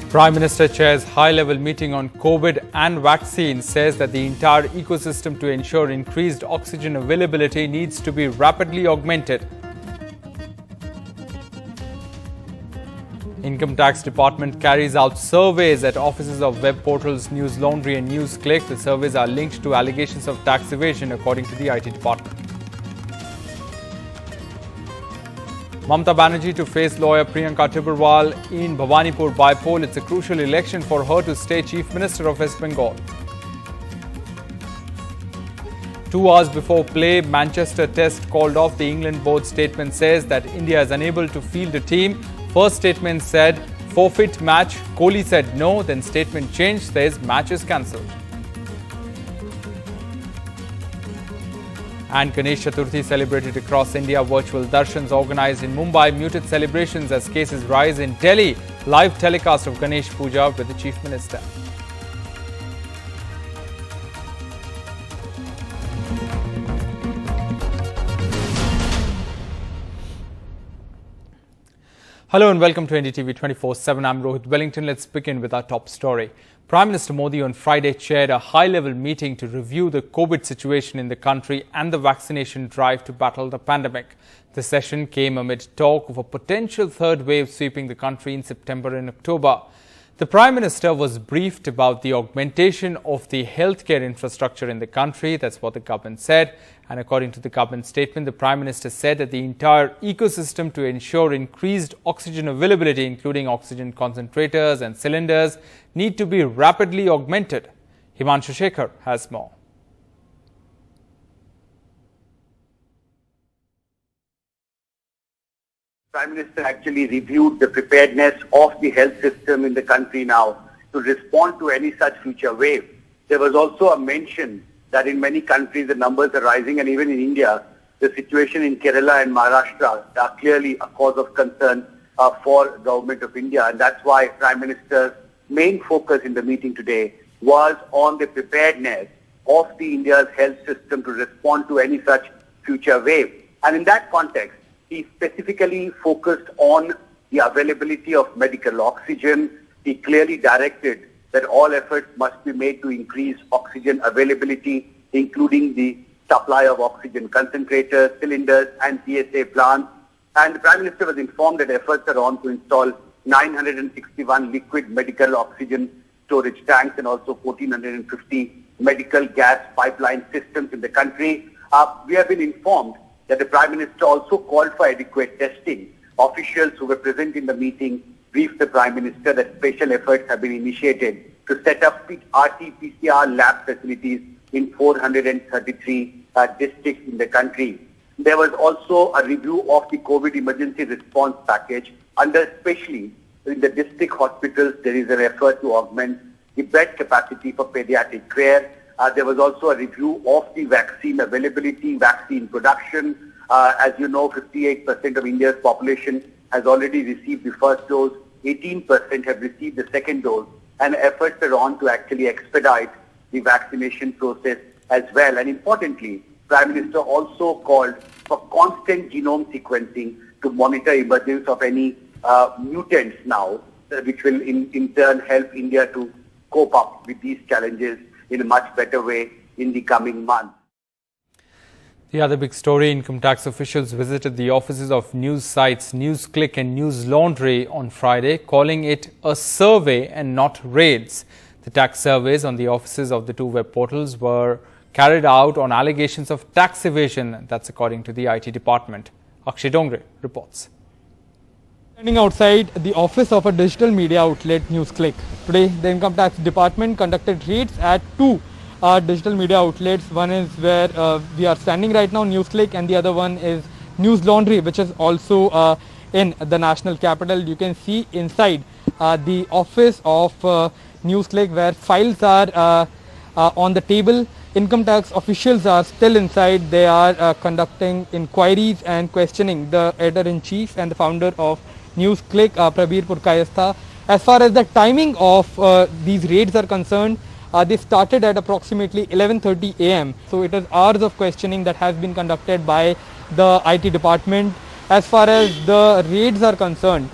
Prime Minister chairs high-level meeting on COVID and vaccine, says that the entire ecosystem to ensure increased oxygen availability needs to be rapidly augmented. Income Tax Department carries out surveys at offices of web portals News Laundry and News Click. The surveys are linked to allegations of tax evasion, according to the IT department. Mamata Banerjee to face lawyer Priyanka in Bhawanipur by poll. It's a crucial election for her to stay Chief Minister of West Bengal. 2 hours before play, Manchester Test called off. The England board statement says that India is unable to field a team. First statement said forfeit match. Kohli said no. Then statement changed, says match is cancelled. And Ganesh Chaturthi celebrated across India. Virtual darshans organized in Mumbai. Muted celebrations as cases rise in Delhi. Live telecast of Ganesh Puja with the Chief Minister. Hello and welcome to NDTV 24/7. I'm Rohit Wellington. Let's begin with our top story. Prime Minister Modi on Friday chaired a high-level meeting to review the COVID situation in the country and the vaccination drive to battle the pandemic. The session came amid talk of a potential third wave sweeping the country in September and October. The Prime Minister was briefed about the augmentation of the healthcare infrastructure in the country. That's what the government said. And according to the government statement, the Prime Minister said that the entire ecosystem to ensure increased oxygen availability, including oxygen concentrators and cylinders, need to be rapidly augmented. Himanshu Shekhar has more. Prime Minister actually reviewed the preparedness of the health system in the country now to respond to any such future wave. There was also a mention that in many countries the numbers are rising, and even in India, the situation in Kerala and Maharashtra are clearly a cause of concern for the government of India. And that's why Prime Minister's main focus in the meeting today was on the preparedness of the India's health system to respond to any such future wave. And in that context, he specifically focused on the availability of medical oxygen. He clearly directed that all efforts must be made to increase oxygen availability, including the supply of oxygen concentrators, cylinders, and PSA plants. And the Prime Minister was informed that efforts are on to install 961 liquid medical oxygen storage tanks and also 1,450 medical gas pipeline systems in the country. We have been informed that the Prime Minister also called for adequate testing. Officials who were present in the meeting briefed the Prime Minister that special efforts have been initiated to set up RT-PCR lab facilities in 433 districts in the country. There was also a review of the COVID emergency response package. Especially in the district hospitals, there is an effort to augment the bed capacity for pediatric care. There was also a review of the vaccine availability, vaccine production. As you know, 58% of India's population has already received the first dose, 18% have received the second dose, and efforts are on to actually expedite the vaccination process as well. And importantly, Prime Minister also called for constant genome sequencing to monitor emergence of any mutants now, which will in turn help India to cope up with these challenges in a much better way in the coming months. The other big story, income tax officials visited the offices of news sites News Click and News Laundry on Friday, calling it a survey and not raids. The tax surveys on the offices of the two web portals were carried out on allegations of tax evasion. That's according to the IT department. Akshay Dongre reports. Standing outside the office of a digital media outlet, News Click. Today, the Income Tax Department conducted raids at two digital media outlets. One is where we are standing right now, News Click, and the other one is News Laundry, which is also in the national capital. You can see inside the office of News Click where files are on the table. Income tax officials are still inside. They are conducting inquiries and questioning the editor-in-chief and the founder of News Click, Prabir Purkayastha. As far as the timing of these raids are concerned, they started at approximately 11:30 a.m. So it is hours of questioning that has been conducted by the IT department. As far as the raids are concerned,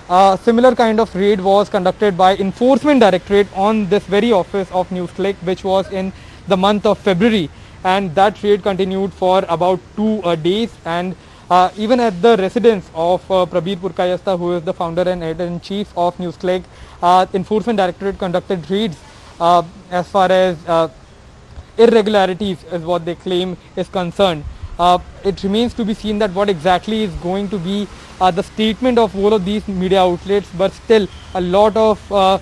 A similar kind of raid was conducted by Enforcement Directorate on this very office of NewsClick, which was in the month of February, and that raid continued for about 2 days. And even at the residence of Prabir Purkayastha, who is the founder and editor-in-chief of NewsClick, Enforcement Directorate conducted raids as far as irregularities is what they claim is concerned. It remains to be seen that what exactly is going to be the statement of all of these media outlets, but still a lot of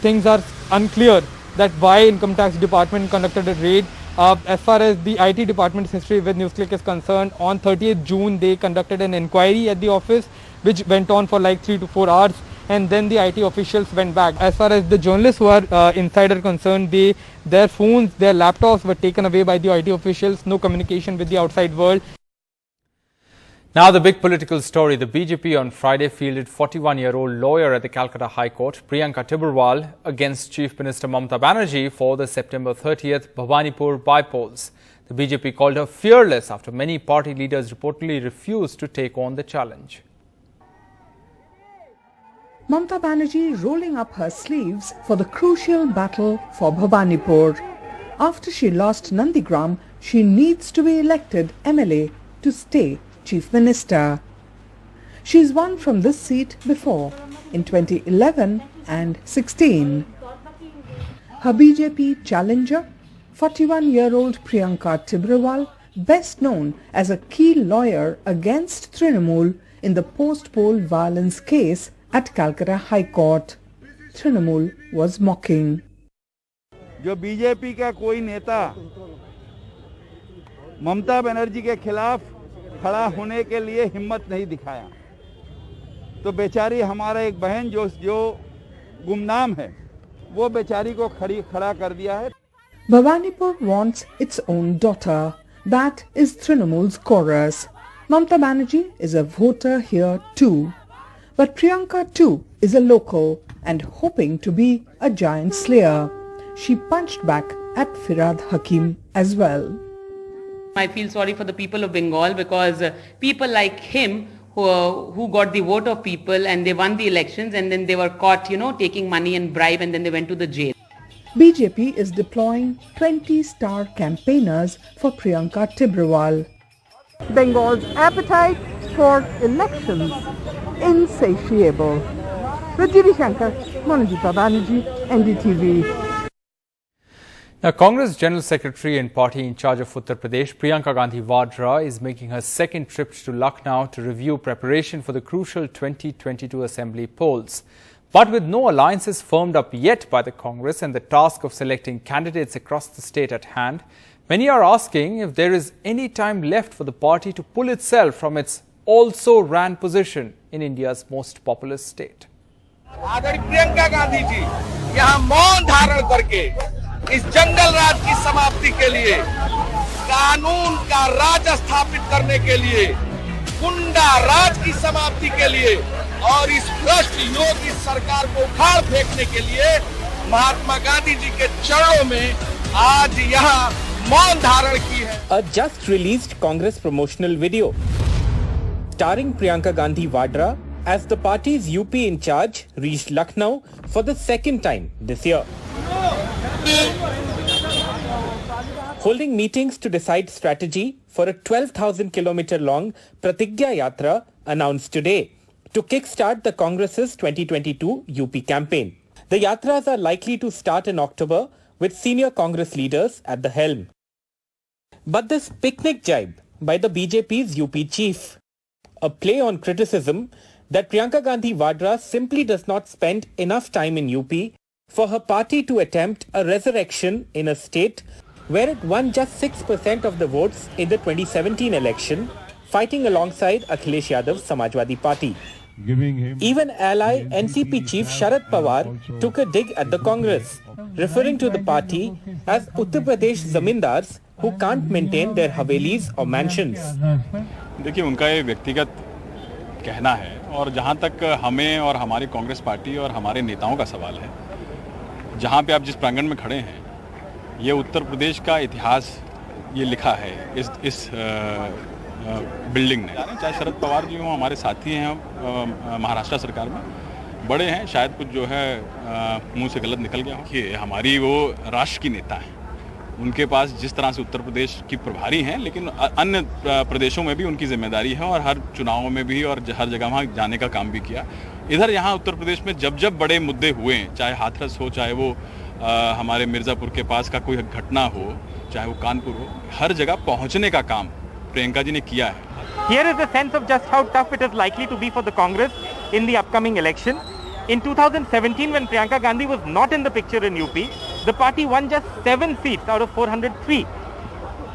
things are unclear that why Income Tax Department conducted a raid. As far as the IT department's history with NewsClick is concerned, on 30th June they conducted an inquiry at the office which went on for like 3 to 4 hours, and then the IT officials went back. As far as the journalists who are inside are concerned, their phones, their laptops were taken away by the IT officials, no communication with the outside world. Now the big political story. The BJP on Friday fielded 41-year-old lawyer at the Calcutta High Court, Priyanka Tibrewal, against Chief Minister Mamata Banerjee for the September 30th Bhawanipur by-polls. The BJP called her fearless after many party leaders reportedly refused to take on the challenge. Mamata Banerjee rolling up her sleeves for the crucial battle for Bhawanipur. After she lost Nandigram, she needs to be elected MLA to stay Chief Minister. She's won from this seat before, in 2011 and 16. Her BJP challenger, 41-year-old Priyanka Tibrewal, best known as a key lawyer against Trinamool in the post-poll violence case at Calcutta High Court. Trinamool was mocking. जो BJP का कोई नेता ममता बनर्जी के खिलाफ खड़ा होने के लिए हिम्मत नहीं दिखाया, तो बेचारी हमारा एक बहन जो गुमनाम है, वो बेचारी को खड़ा कर दिया है. Bhawanipur wants its own daughter. That is Trinamool's chorus. Mamata Banerjee is a voter here too. But Priyanka too is a local and hoping to be a giant slayer. She punched back at Firad Hakim as well. I feel sorry for the people of Bengal because people like him who got the vote of people and they won the elections and then they were caught, taking money and bribe and then they went to the jail. BJP is deploying 20 star campaigners for Priyanka Tibrewal. Bengal's appetite for elections insatiable. With Jio Shankar, Monajita Banerjee, NDTV. Now, Congress General Secretary and party in charge of Uttar Pradesh, Priyanka Gandhi Vadra, is making her second trip to Lucknow to review preparation for the crucial 2022 Assembly polls. But with no alliances firmed up yet by the Congress and the task of selecting candidates across the state at hand, many are asking if there is any time left for the party to pull itself from its also-ran position in India's most populous state. आदरणीय प्रियंका गांधी जी यहाँ मौन धारण करके इस जंगल राज की समाप्ति के लिए, कानून का राज स्थापित करने के लिए, गुंडा राज की समाप्ति के लिए और इस भ्रष्ट योगी सरकार को उखाड़ फेंकने के लिए महात्मा गांधी जी के चरणों में आज यहाँ मौन धारण की है. A just released Congress promotional video starring Priyanka Gandhi Vadra as the party's UP in charge reached Lucknow for the second time this year. Holding meetings to decide strategy for a 12,000 kilometer long Pratigya Yatra announced today to kickstart the Congress's 2022 UP campaign. The Yatras are likely to start in October with senior Congress leaders at the helm. But this picnic jibe by the BJP's UP chief, a play on criticism that Priyanka Gandhi Vadra simply does not spend enough time in UP for her party to attempt a resurrection in a state where it won just 6% of the votes in the 2017 election, fighting alongside Akhilesh Yadav's Samajwadi Party. Even ally NCP chief Sharad Pawar took a dig at the Congress, referring to the party as Uttar Pradesh zamindars who can't maintain their havelis or mansions. देखिए उनका ये व्यक्तिगत कहना है और जहाँ तक हमें और हमारी कांग्रेस पार्टी और हमारे नेताओं का सवाल है, जहाँ पे आप जिस प्रांगण में खड़े हैं, ये उत्तर प्रदेश का इतिहास ये लिखा है इस बिल्डिंग ने, चाहे शरद पवार जी हों, हमारे साथी हैं महाराष्ट्र सरकार में, बड़े हैं, शायद कुछ जो है मुंह से गलत निकल गया हो कि हमारी वो राष्ट्र की नेता हैं, उनके पास जिस तरह से उत्तर प्रदेश की प्रभारी हैं, लेकिन अन्य प्रदेशों में भी उनकी जिम्मेदारी है और हर चुनावों में भी और हर जगह वहाँ जाने का काम भी किया। इधर यहाँ उत्तर प्रदेश में जब जब बड़े मुद्दे हुए हैं, चाहे हाथरस हो, चाहे वो हमारे मिर्ज़ापुर के पास का कोई घटना हो, चाहे वो कानपुर हो, हर जगह पहुँचने का काम प्रियंका जी ने किया है। Here is a sense of just how tough it is likely to be for the Congress in the upcoming election. In 2017, when Priyanka Gandhi was not in the picture in UP, the party won just 7 seats out of 403.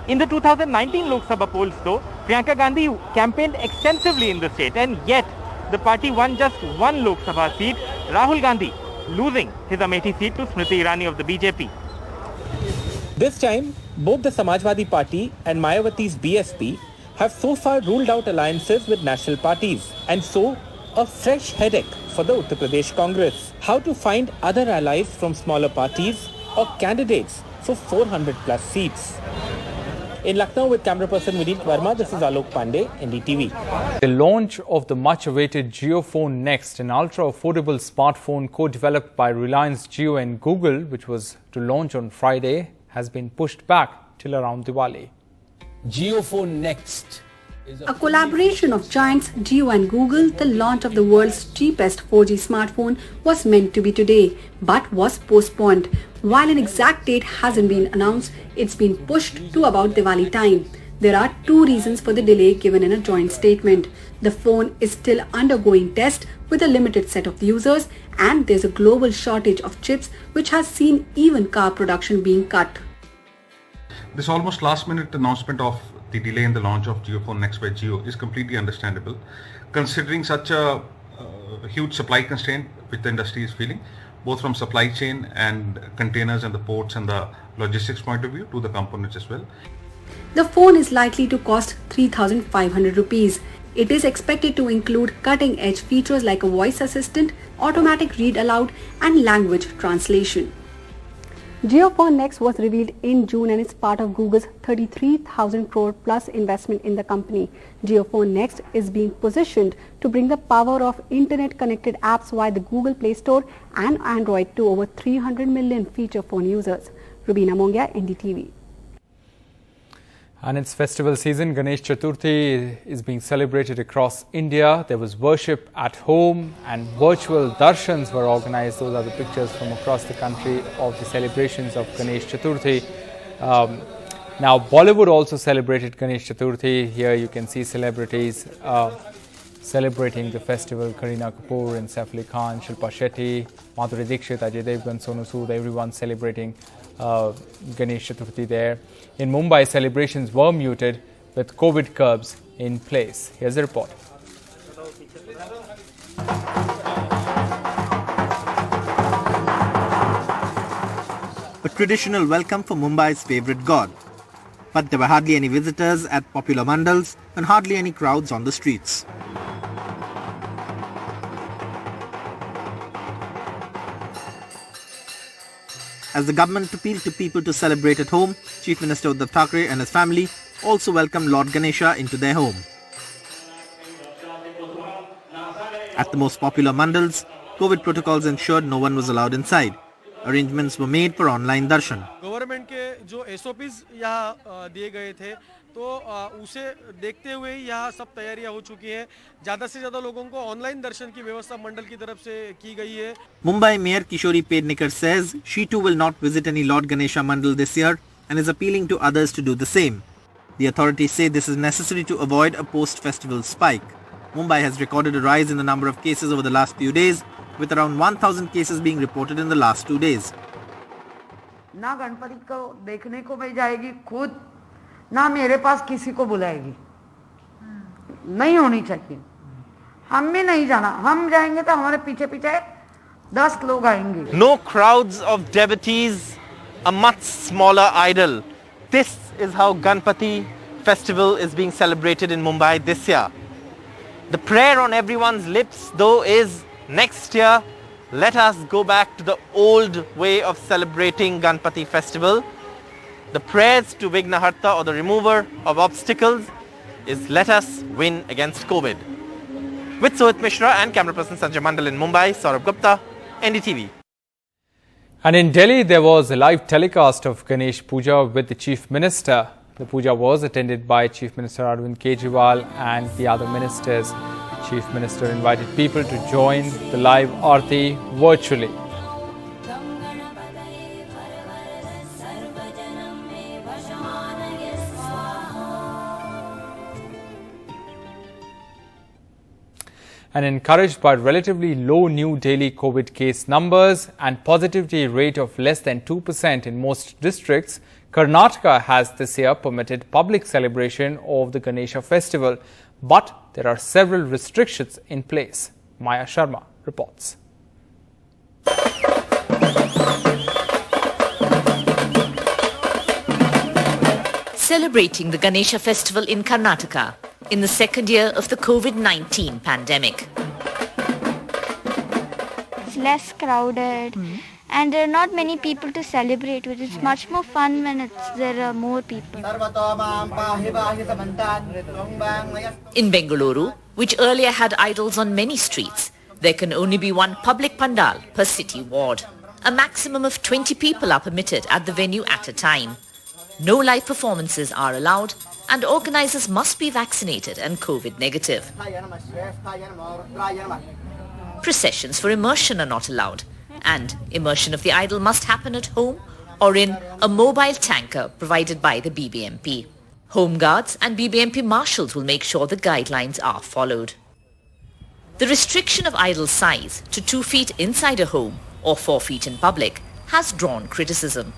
In the 2019 Lok Sabha polls though, Priyanka Gandhi campaigned extensively in the state, and yet the party won just 1 Lok Sabha seat, Rahul Gandhi losing his Amethi seat to Smriti Irani of the BJP. This time, both the Samajwadi Party and Mayawati's BSP have so far ruled out alliances with national parties, and so a fresh headache for the Uttar Pradesh Congress. How to find other allies from smaller parties or candidates for 400 plus seats. In Lucknow with camera person Vineet Verma, this is Alok Pandey, NDTV. The launch of the much-awaited Jio Phone Next, an ultra-affordable smartphone co-developed by Reliance Jio and Google, which was to launch on Friday, has been pushed back till around Diwali. Jio Phone Next is a collaboration of giants Jio and Google. The launch of the world's cheapest 4G smartphone was meant to be today, but was postponed. While an exact date hasn't been announced, it's been pushed to about Diwali time. There are 2 reasons for the delay given in a joint statement. The phone is still undergoing test with a limited set of users, and there's a global shortage of chips which has seen even car production being cut. This almost last-minute announcement of the delay in the launch of Jio Phone Next by Jio is completely understandable, considering such a huge supply constraint which the industry is feeling, both from supply chain and containers and the ports and the logistics point of view to the components as well. The phone is likely to cost 3,500 rupees. It is expected to include cutting-edge features like a voice assistant, automatic read aloud, and language translation. Jio Phone Next was revealed in June and is part of Google's 33,000 crore plus investment in the company. Jio Phone Next is being positioned to bring the power of internet-connected apps via the Google Play Store and Android to over 300 million feature phone users. Rubina Mongia, NDTV. And it's festival season. Ganesh Chaturthi is being celebrated across India. There was worship at home and virtual darshans were organized. Those are the pictures from across the country of the celebrations of Ganesh Chaturthi. Now, Bollywood also celebrated Ganesh Chaturthi. Here you can see celebrities celebrating the festival. Kareena Kapoor and Saif Ali Khan, Shilpa Shetty, Madhuri Dixit, Ajay Devgan, Sonu Sood, everyone celebrating Ganesh Chaturthi there. In Mumbai, celebrations were muted with COVID curbs in place. Here's the report. A traditional welcome for Mumbai's favourite god. But there were hardly any visitors at popular mandals and hardly any crowds on the streets. As the government appealed to people to celebrate at home, Chief Minister Uddhav Thackeray and his family also welcomed Lord Ganesha into their home. At the most popular mandals, COVID protocols ensured no one was allowed inside. Arrangements were made for online darshan. Government के जो SOPs यहाँ दिए गए थे तो उसे देखते हुए यहाँ सब तैयारियां हो चुकी है. ज़्यादा से ज़्यादा लोगों को ऑनलाइन दर्शन की व्यवस्था मंडल की तरफ से की गई है. Mumbai Mayor Kishori Pednekar says she too will not visit any Lord Ganesha mandal this year and is appealing to others to do the same. The authorities say this is necessary to avoid a post-festival spike. Mumbai has recorded a rise in the number of cases over the last few days, with around 1,000 cases being reported in the last 2 days. ना गणपति को देखने को मैं जाएगी खुद, ना मेरे पास किसी को बुलाएगी. नहीं होनी चाहिए. हम भी नहीं जाना. हम जाएंगे तो हमारे पीछे पीछे 10 लोग आएंगे. No crowds of devotees, a much smaller idol. This is how Ganpati festival is being celebrated in Mumbai this year. The prayer on everyone's lips though is, next year, let us go back to the old way of celebrating Ganpati festival. The prayers to Vignaharta, or the remover of obstacles, is let us win against COVID. With Sohit Mishra and camera person Sanjay Mandal in Mumbai, Saurabh Gupta, NDTV. And in Delhi, there was a live telecast of Ganesh Puja with the Chief Minister. The puja was attended by Chief Minister Arvind Kejriwal and the other ministers. Chief Minister invited people to join the live aarti virtually. And encouraged by relatively low new daily COVID case numbers and positivity rate of less than 2% in most districts, Karnataka has this year permitted public celebration of the Ganesha Festival. But there are several restrictions in place. Maya Sharma reports. Celebrating the Ganesha Festival in Karnataka in the second year of the COVID-19 pandemic. It's less crowded and there are not many people to celebrate with. It's much more fun when there are more people. In Bengaluru, which earlier had idols on many streets, there can only be one public pandal per city ward. A maximum of 20 people are permitted at the venue at a time. No live performances are allowed and organizers must be vaccinated and COVID negative. Processions for immersion are not allowed, and immersion of the idol must happen at home or in a mobile tanker provided by the BBMP. Home guards and BBMP marshals will make sure the guidelines are followed. The restriction of idol size to 2 feet inside a home or 4 feet in public has drawn criticism.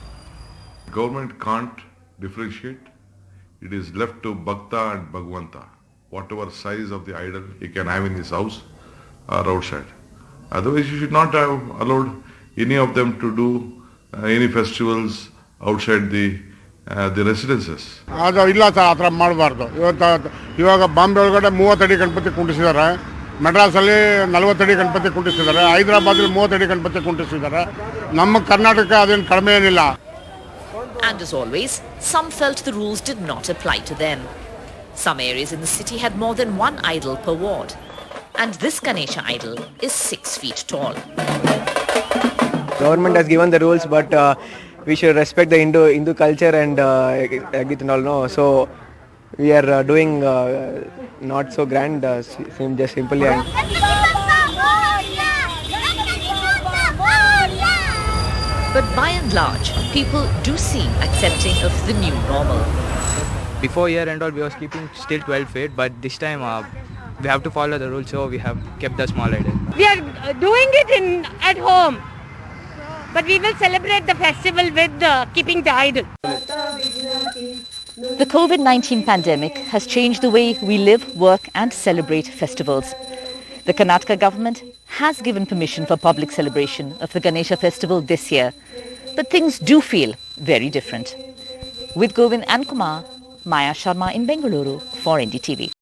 Government can't differentiate. It is left to Bhakta and Bhagwanta. Whatever size of the idol he can have in his house or outside. Otherwise, you should not have allowed any of them to do any festivals outside the residences. ಅದು ಇಲ್ಲ sir, ಆ ಥರ ಮಾಡಬಾರ್ದು. ಇವಾಗ ಬಾಂಬೆ ಒಳಗಡೆ 30 ಅಡಿ ಗಣಪತಿ ಕುಂಟಿಸಿದ್ದಾರೆ, ಮೆಡ್ರಾಸಲ್ಲಿ 40 ಅಡಿ ಗಣಪತಿ ಕುಂಟಿಸಿದ್ದಾರೆ, ಹೈದರಾಬಾದಲ್ಲಿ 30 ಅಡಿ ಗಣಪತಿ ಕುಂಟಿಸಿದ್ದಾರೆ. ನಮ್ಮ ಕರ್ನಾಟಕ ಅದೇನು ಕಡಿಮೆ ಏನಿಲ್ಲ. And as always, some felt the rules did not apply to them. Some areas in the city had more than one idol per ward. And this Ganesha idol is 6 feet tall. Government has given the rules, but we should respect the Hindu culture and all. No, so we are doing not so grand, just simply. But by and large, people do seem accepting of the new normal. Before year end all, we was keeping still 12 feet, but this time we have to follow the rules, so we have kept the small idol. We are doing it at home, but we will celebrate the festival with keeping the idol. The COVID-19 pandemic has changed the way we live, work and celebrate festivals. The Karnataka government has given permission for public celebration of the Ganesha Festival this year, but things do feel very different. With Govind and Kumar, Maya Sharma in Bengaluru for NDTV.